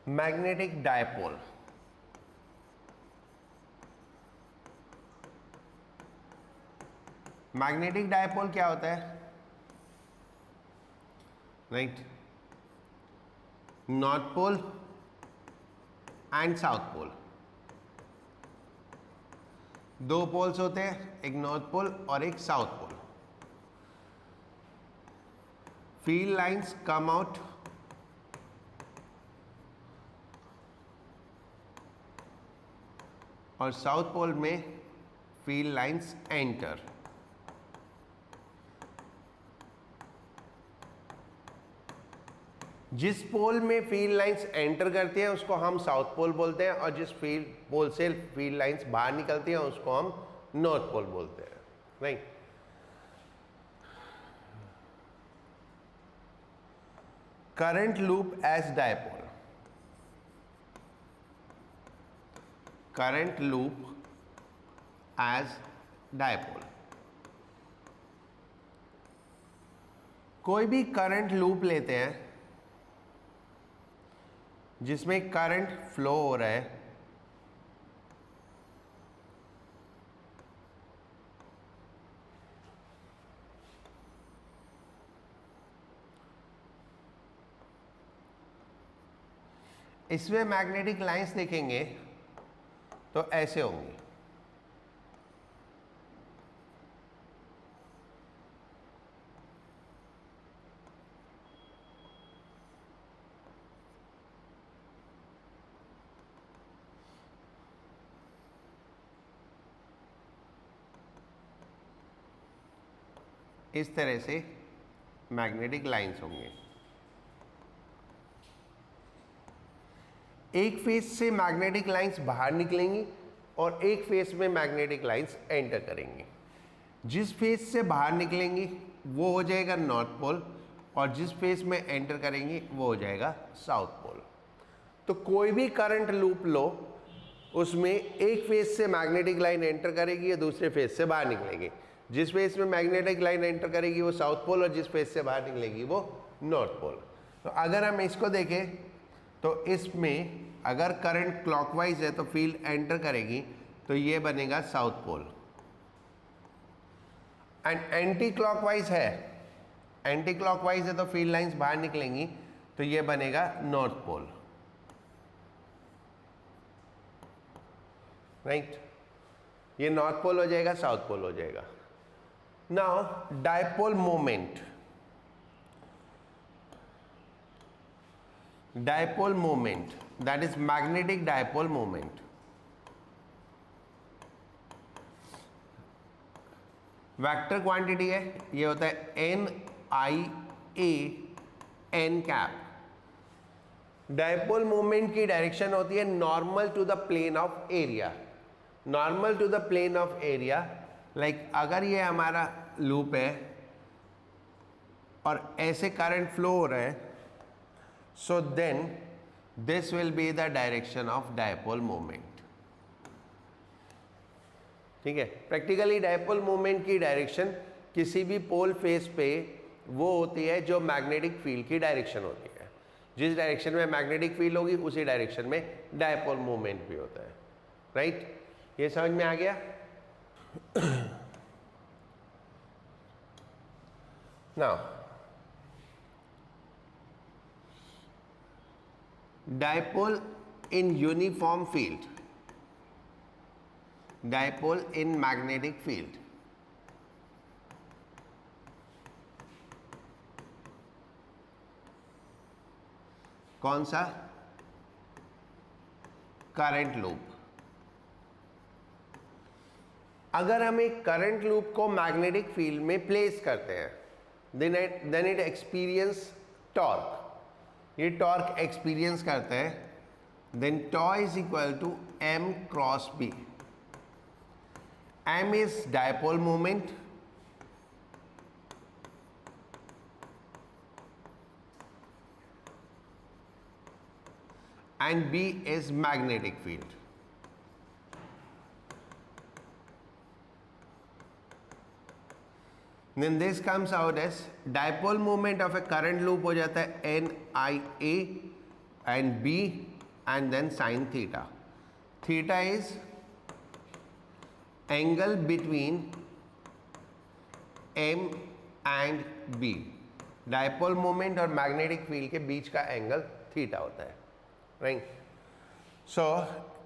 Magnetic dipole, magnetic dipole क्या होता है? Right, north pole and south pole, दो पोल्स होते हैं, एक नॉर्थ पोल और एक south pole. Field lines come out और साउथ पोल में फील्ड लाइंस एंटर. जिस पोल में फील्ड लाइंस एंटर करती है उसको हम साउथ पोल बोलते हैं, और जिस फील्ड पोल से फील्ड लाइंस बाहर निकलती हैं उसको हम नॉर्थ पोल बोलते हैं. Right. Current loop as dipole, current loop as dipole. कोई भी करंट लूप लेते हैं जिसमें करंट फ्लो हो रहा है, इसमें मैग्नेटिक लाइंस देखेंगे तो ऐसे होंगी. इस तरह से मैग्नेटिक लाइंस होंगे. एक फेस से मैग्नेटिक लाइंस बाहर निकलेंगी और एक फेस में मैग्नेटिक लाइंस एंटर करेंगी. जिस फेस से बाहर निकलेंगी वो हो जाएगा नॉर्थ पोल, और जिस फेस में एंटर करेंगी वो हो जाएगा साउथ पोल. तो कोई भी करंट लूप लो, उसमें एक फेस से मैग्नेटिक लाइन एंटर करेगी या दूसरे फेस से बाहर निकलेगी. जिस फेस में मैग्नेटिक लाइन एंटर करेगी वो साउथ पोल, और जिस फेस से बाहर निकलेगी वो नॉर्थ पोल. तो अगर हम इसको देखें तो इसमें अगर करंट क्लॉकवाइज है तो फील्ड एंटर करेगी तो ये बनेगा south pole, and anti clockwise है, एंटी क्लॉकवाइज है तो फील्ड लाइंस बाहर निकलेंगी तो ये बनेगा नॉर्थ पोल. राइट. ये नॉर्थ पोल हो जाएगा, साउथ पोल हो जाएगा. Now dipole moment, dipole moment that is magnetic dipole moment. Vector quantity है, ये होता है N I A N cap. Dipole moment की डायरेक्शन होती है normal to the plane of area, normal to the plane of area. Like अगर ये हमारा लूप है और ऐसे करंट फ्लो हो रहा है, so then this will be the direction of dipole moment. ठीक है. प्रैक्टिकली डायपोल मोमेंट की डायरेक्शन किसी भी पोल फेस पे वो होती है जो मैग्नेटिक फील्ड की डायरेक्शन होती है. जिस डायरेक्शन में मैग्नेटिक फील्ड होगी उसी डायरेक्शन में डायपोल मोमेंट भी होता है. राइट. ये समझ में आ गया? Now dipole in uniform field, dipole in magnetic field. कौन सा? Current loop. अगर हम एक करंट लूप को मैग्नेटिक फील्ड में प्लेस करते हैं देन इट एक्सपीरियंस टॉर्क. ये टॉर्क एक्सपीरियंस करते हैं, then tau is equal to M cross B. M is dipole moment, and B is magnetic field. Then this comes out as dipole moment of a current loop हो जाता है NIA and B and then sine theta. Theta is angle between M and B. Dipole moment और magnetic field के बीच का angle theta होता है, right? So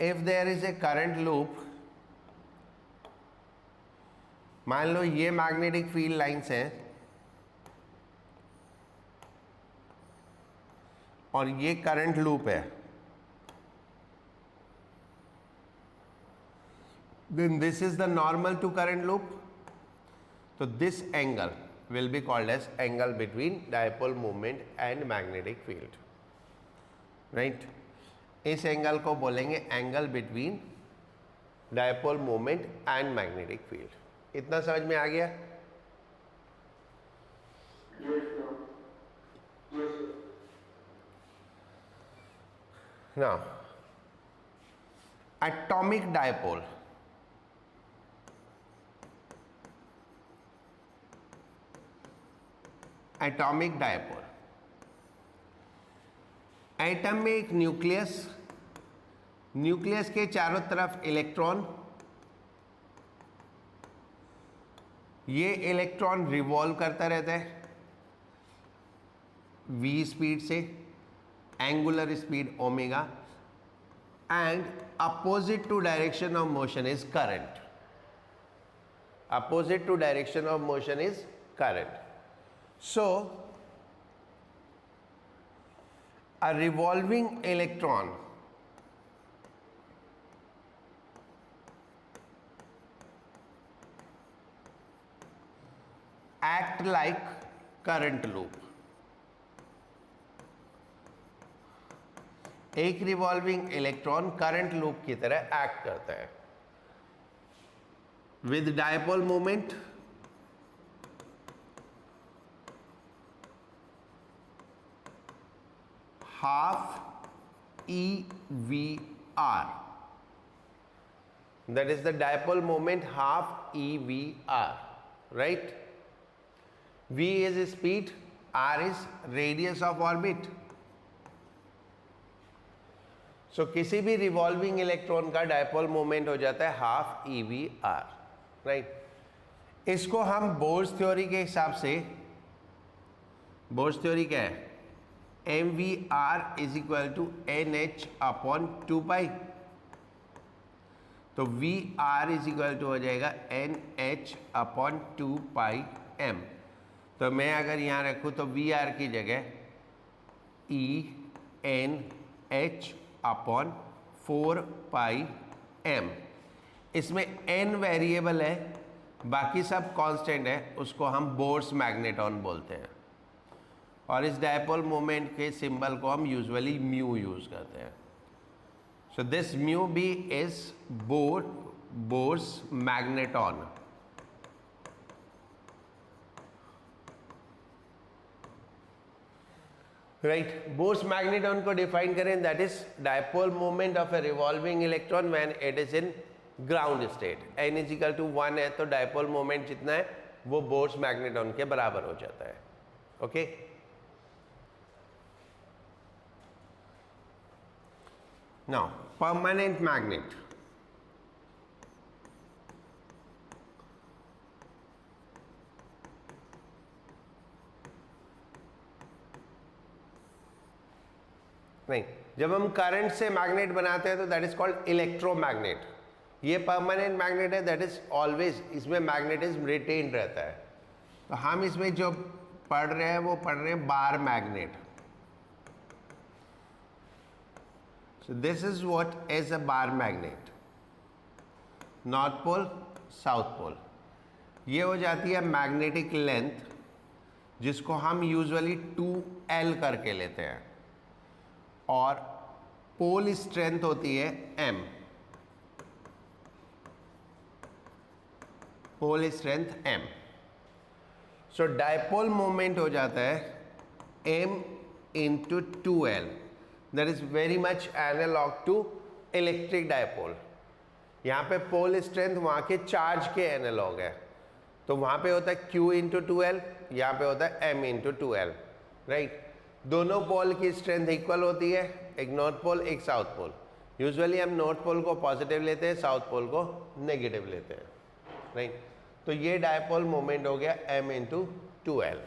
if there is a current loop, मान लो ये मैग्नेटिक फील्ड लाइंस हैं और ये करंट लूप है, then this is the normal to current loop. So this angle will be called as angle between dipole moment and magnetic field, right? इस angle को बोलेंगे angle between dipole moment and magnetic field. इतना समझ में आ गया? Now, atomic dipole. Atomic dipole, atom में एक न्यूक्लियस, न्यूक्लियस के चारों तरफ इलेक्ट्रॉन, ये इलेक्ट्रॉन रिवॉल्व करता रहता है v स्पीड से, angular speed omega, and opposite to direction of motion is current. Opposite to direction of motion is current. So, a revolving electron act like current loop. एक revolving electron current loop की तरह act करता है with dipole moment half EVR. That is the dipole moment half EVR, right? V is speed, R is radius of orbit. So किसी भी revolving electron का dipole moment हो जाता है हाफ EVR, राइट? इसको हम बोर्स थ्योरी के हिसाब से, बोर्स थ्योरी क्या है? MVR is equal to NH upon 2 pi, तो VR इज इक्वल टू हो जाएगा NH अपॉन 2 पाई M. तो मैं अगर यहाँ रखूँ तो VR की जगह ENH अपॉन 4 पाई M. इसमें N वेरिएबल है, बाकी सब कांस्टेंट है, उसको हम बोर्स मैग्नेटॉन बोलते हैं, और इस डायपोल मोमेंट के सिंबल को हम यूजुअली म्यू यूज करते हैं. So this mu B is Bohr's magneton. Right, Bohr's magneton को डिफाइन करें, that is dipole moment of a revolving electron when it is in ground state. n is equal to 1 है, तो dipole moment जितना है वो bourse magneton के बराबर हो जाता है. Okay, now permanent magnet. नहीं, जब हम करंट से मैग्नेट बनाते हैं तो दैट इज कॉल्ड इलेक्ट्रोमैग्नेट. ये परमानेंट मैग्नेट है, दैट इज ऑलवेज, इसमें मैग्नेटिज्म रिटेन रहता है. तो हम इसमें जो पढ़ रहे हैं वो पढ़ रहे हैं bar magnet. So this is what is a bar magnet. North pole, South pole. ये हो जाती है मैग्नेटिक लेंथ, जिसको हम यूजुअली 2L करके लेते हैं, और पोल स्ट्रेंथ होती है M. Pole strength M. So dipole moment हो जाता है M into 2L. That is very much analog to electric dipole. यहाँ पे पोल स्ट्रेंथ वहाँ के चार्ज के एनालॉग है, तो वहाँ पे होता है Q इंटू 2L, यहाँ पे होता है M इंटू 2L, राइट? दोनों पोल की स्ट्रेंथ इक्वल होती है, एक नॉर्थ पोल एक साउथ पोल। यूजुअली हम नॉर्थ पोल को पॉजिटिव लेते हैं, साउथ पोल को नेगेटिव लेते हैं, राइट। तो ये डायपोल मोमेंट हो गया m इंटू 2l।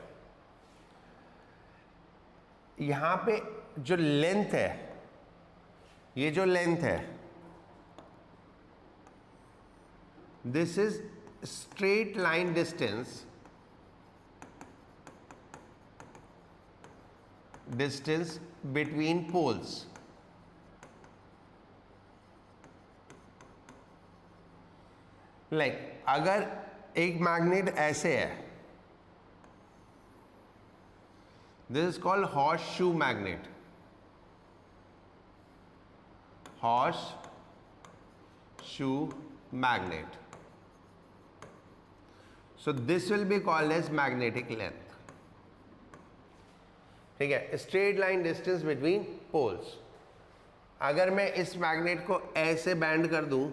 यहां पे जो लेंथ है, ये जो लेंथ है, this is straight line distance between poles। अगर एक मैग्नेट ऐसे है, this is called horseshoe magnet, horseshoe magnet. So this will be called as magnetic length, ठीक है, straight line distance between poles. अगर मैं इस मैग्नेट को ऐसे बैंड कर दूं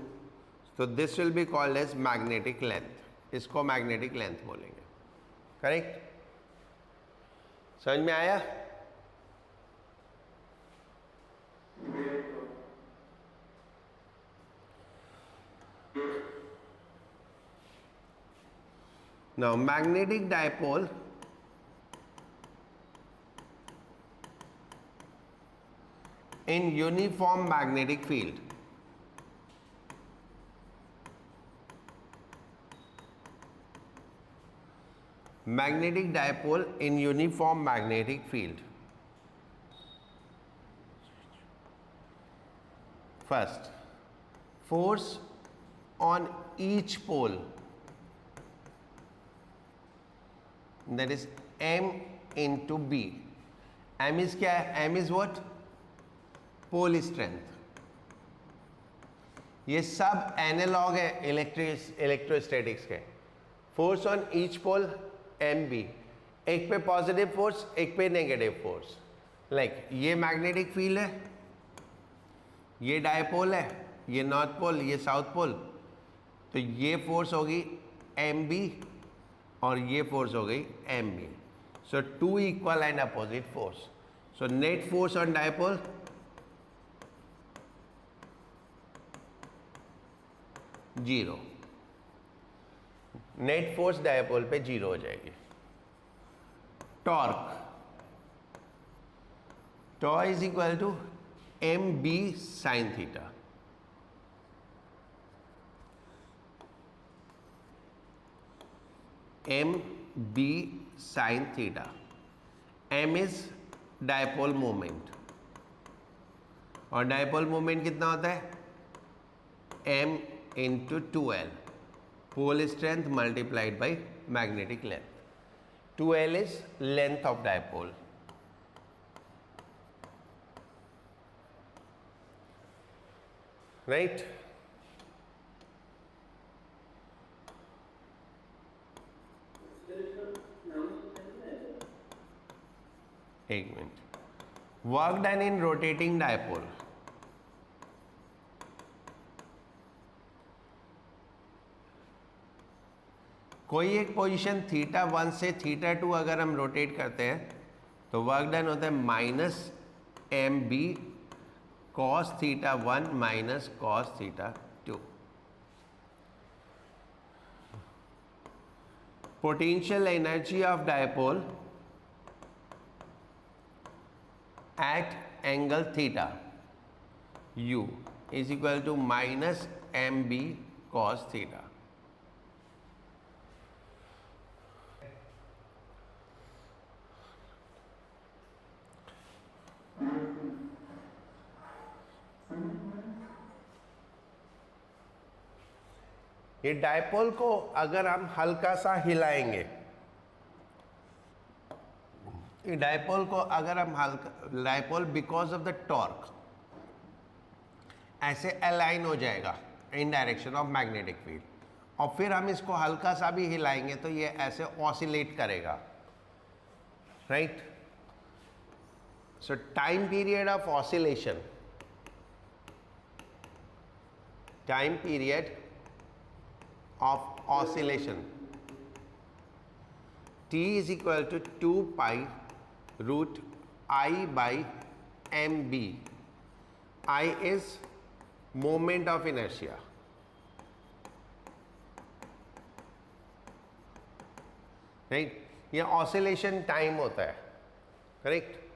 तो this will be called as magnetic length, इसको मैग्नेटिक लेंथ बोलेंगे, करेक्ट। समझ में आया? Now magnetic dipole in uniform magnetic field, magnetic dipole in uniform magnetic field. First, force on each pole, that is m into b. m is क्या है? m is what? Pole strength. ये सब analog है electrostatics के। Force on each pole m B, एक पे positive force एक पे नेगेटिव फोर्स। ये मैग्नेटिक फील्ड है, ये डायपोल है, ये नॉर्थ पोल ये साउथ पोल, तो ये फोर्स होगी एम बी और ये फोर्स हो गई m B. So two equal and opposite force. So net force on dipole zero, net force dipole पे जीरो हो जाएगी। Torque, tau is equal to m B sine theta. M B sine theta. M is dipole moment, और dipole moment कितना होता है? M into 2l, pole strength multiplied by magnetic length. 2l is length of dipole. Right? एक minute. Work done in rotating dipole. कोई एक position theta 1 से theta 2 अगर हम रोटेट करते हैं तो वर्क डन होता है minus m B cos theta 1 minus cos theta 2। Potential energy of dipole at angle theta u is equal to minus m B cos theta. ये डायपोल को अगर हम हल्का सा हिलाएंगे, ये डायपोल को अगर हम हल्का, dipole because of the torque ऐसे अलाइन हो जाएगा इन डायरेक्शन ऑफ मैग्नेटिक फील्ड, और फिर हम इसको हल्का सा भी हिलाएंगे तो ये ऐसे ऑसिलेट करेगा, right. So time period of oscillation, time period of oscillation t is equal to 2 pi root I by mb. I is moment of inertia, right? ये ऑसिलेशन टाइम होता है, करेक्ट?